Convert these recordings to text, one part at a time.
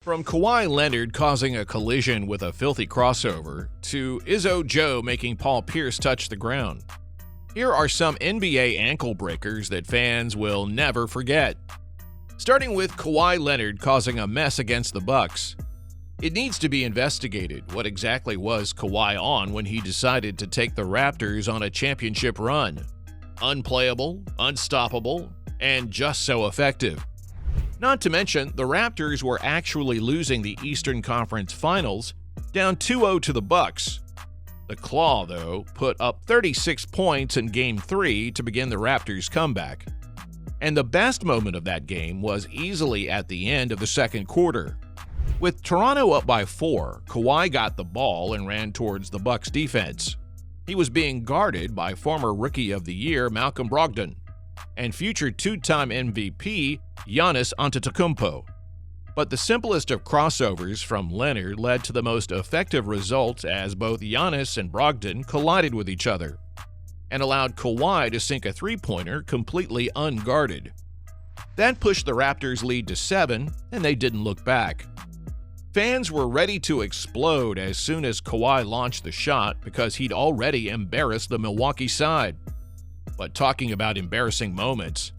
From Kawhi Leonard causing a collision with a filthy crossover to Izzo Joe making Paul Pierce touch the ground, here are some NBA ankle breakers that fans will never forget. Starting with Kawhi Leonard causing a mess against the Bucks. It needs to be investigated what exactly was Kawhi on when he decided to take the Raptors on a championship run. Unplayable, unstoppable, and just so effective. Not to mention, the Raptors were actually losing the Eastern Conference Finals, down 2-0 to the Bucks. The Claw, though, put up 36 points in Game 3 to begin the Raptors' comeback. And the best moment of that game was easily at the end of the second quarter. With Toronto up by 4, Kawhi got the ball and ran towards the Bucks' defense. He was being guarded by former Rookie of the Year Malcolm Brogdon and future two-time MVP Giannis Antetokounmpo. But the simplest of crossovers from Leonard led to the most effective result as both Giannis and Brogdon collided with each other and allowed Kawhi to sink a three-pointer completely unguarded. That pushed the Raptors' lead to 7, and they didn't look back. Fans were ready to explode as soon as Kawhi launched the shot because he'd already embarrassed the Milwaukee side. But talking about embarrassing moments,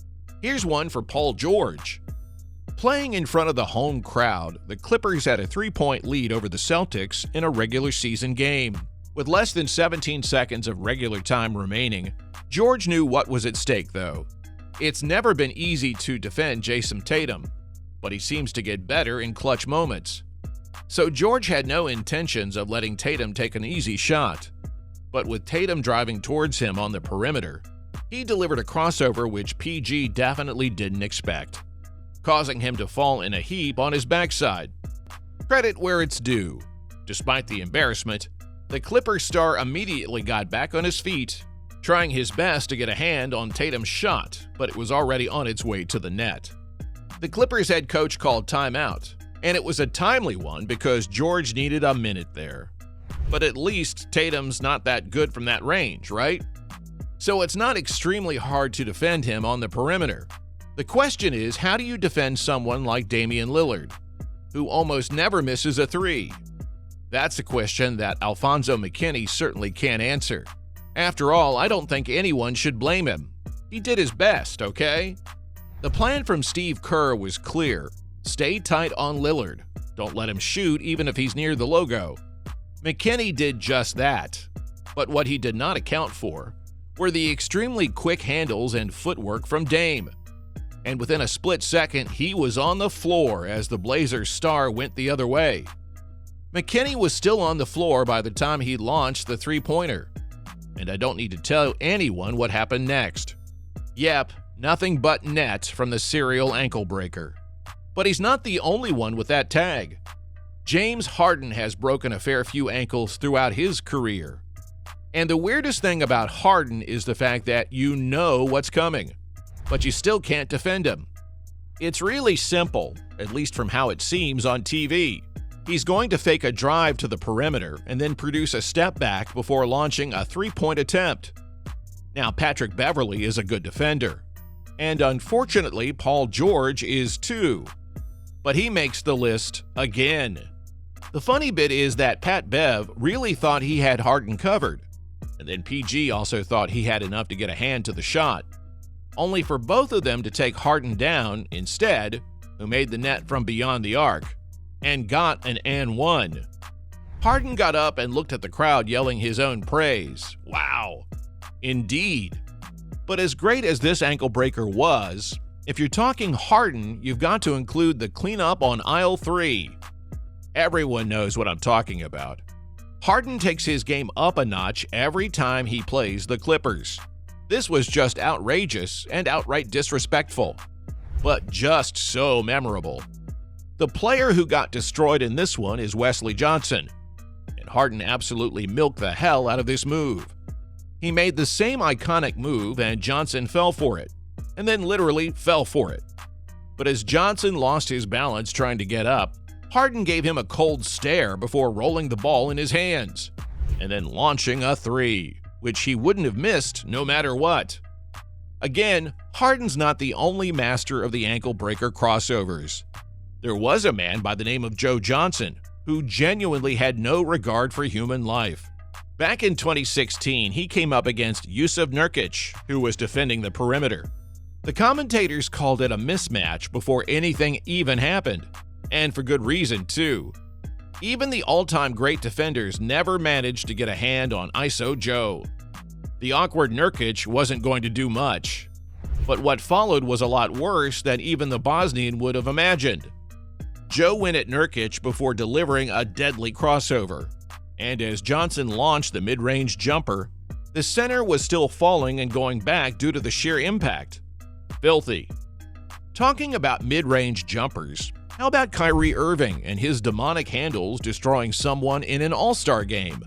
here's one for Paul George. Playing in front of the home crowd, the Clippers had a 3-point lead over the Celtics in a regular season game. With less than 17 seconds of regular time remaining, George knew what was at stake, though. It's never been easy to defend Jason Tatum, but he seems to get better in clutch moments. So George had no intentions of letting Tatum take an easy shot. But with Tatum driving towards him on the perimeter, he delivered a crossover which PG definitely didn't expect, causing him to fall in a heap on his backside. Credit where it's due. Despite the embarrassment, the Clippers star immediately got back on his feet, trying his best to get a hand on Tatum's shot, but it was already on its way to the net. The Clippers head coach called timeout, and it was a timely one because George needed a minute there. But at least Tatum's not that good from that range, right? So it's not extremely hard to defend him on the perimeter. The question is, how do you defend someone like Damian Lillard, who almost never misses a three? That's a question that Alfonzo McKinnie certainly can't answer. After all, I don't think anyone should blame him. He did his best, okay? The plan from Steve Kerr was clear. Stay tight on Lillard. Don't let him shoot even if he's near the logo. McKinnie did just that. But what he did not account for were the extremely quick handles and footwork from Dame. And within a split second, he was on the floor as the Blazers star went the other way. McKinnie was still on the floor by the time he launched the three-pointer. And I don't need to tell anyone what happened next. Yep, nothing but net from the serial ankle breaker. But he's not the only one with that tag. James Harden has broken a fair few ankles throughout his career. And the weirdest thing about Harden is the fact that you know what's coming, but you still can't defend him. It's really simple, at least from how it seems on TV. He's going to fake a drive to the perimeter and then produce a step back before launching a three-point attempt. Now, Patrick Beverley is a good defender, and unfortunately, Paul George is too. But he makes the list again. The funny bit is that Pat Bev really thought he had Harden covered, and then PG also thought he had enough to get a hand to the shot, only for both of them to take Harden down instead, who made the net from beyond the arc, and got an and one. Harden got up and looked at the crowd yelling his own praise. Wow. Indeed. But as great as this ankle breaker was, if you're talking Harden, you've got to include the cleanup on aisle 3. Everyone knows what I'm talking about. Harden takes his game up a notch every time he plays the Clippers. This was just outrageous and outright disrespectful, but just so memorable. The player who got destroyed in this one is Wesley Johnson, and Harden absolutely milked the hell out of this move. He made the same iconic move and Johnson fell for it, and then literally fell for it. But as Johnson lost his balance trying to get up, Harden gave him a cold stare before rolling the ball in his hands, and then launching a three, which he wouldn't have missed no matter what. Again, Harden's not the only master of the ankle breaker crossovers. There was a man by the name of Joe Johnson who genuinely had no regard for human life. Back in 2016, he came up against Jusuf Nurkic, who was defending the perimeter. The commentators called it a mismatch before anything even happened, and for good reason, too. Even the all-time great defenders never managed to get a hand on ISO Joe. The awkward Nurkic wasn't going to do much, but what followed was a lot worse than even the Bosnian would have imagined. Joe went at Nurkic before delivering a deadly crossover, and as Johnson launched the mid-range jumper, the center was still falling and going back due to the sheer impact. Filthy. Talking about mid-range jumpers, how about Kyrie Irving and his demonic handles destroying someone in an All-Star game?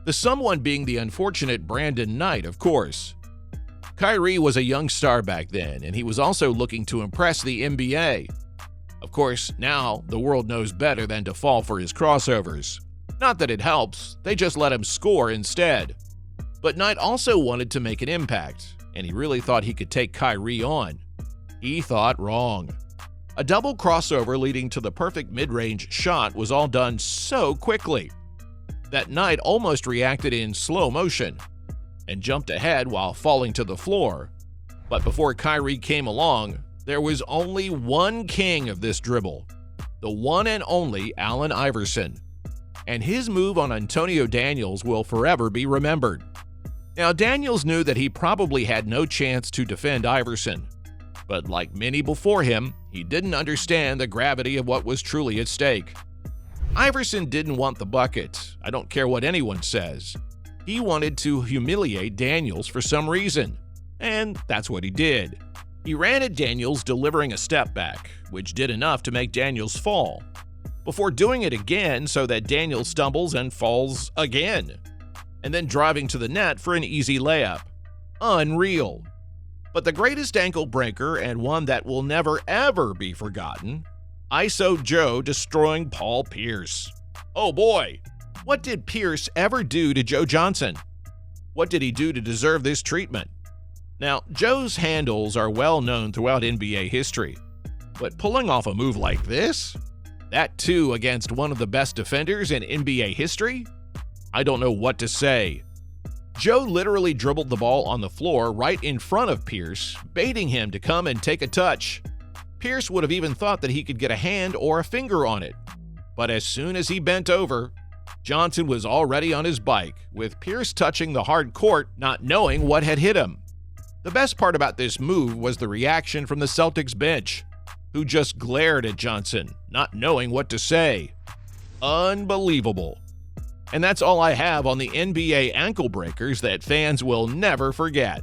The someone being the unfortunate Brandon Knight, of course. Kyrie was a young star back then, and he was also looking to impress the NBA. Of course, now the world knows better than to fall for his crossovers. Not that it helps, they just let him score instead. But Knight also wanted to make an impact, and he really thought he could take Kyrie on. He thought wrong. A double crossover leading to the perfect mid-range shot was all done so quickly that Knight almost reacted in slow motion and jumped ahead while falling to the floor. But before Kyrie came along, there was only one king of this dribble, the one and only Allen Iverson. And his move on Antonio Daniels will forever be remembered. Now, Daniels knew that he probably had no chance to defend Iverson, but like many before him, he didn't understand the gravity of what was truly at stake. Iverson didn't want the bucket, I don't care what anyone says. He wanted to humiliate Daniels for some reason, and that's what he did. He ran at Daniels, delivering a step back, which did enough to make Daniels fall, before doing it again so that Daniels stumbles and falls again, and then driving to the net for an easy layup. Unreal. But the greatest ankle breaker, and one that will never ever be forgotten, ISO Joe destroying Paul Pierce. Oh boy, what did Pierce ever do to Joe Johnson? What did he do to deserve this treatment? Now, Joe's handles are well known throughout NBA history, but pulling off a move like this? That too against one of the best defenders in NBA history? I don't know what to say. Joe literally dribbled the ball on the floor right in front of Pierce, baiting him to come and take a touch. Pierce would have even thought that he could get a hand or a finger on it. But as soon as he bent over, Johnson was already on his bike, with Pierce touching the hard court, not knowing what had hit him. The best part about this move was the reaction from the Celtics bench, who just glared at Johnson, not knowing what to say. Unbelievable. And that's all I have on the NBA ankle breakers that fans will never forget.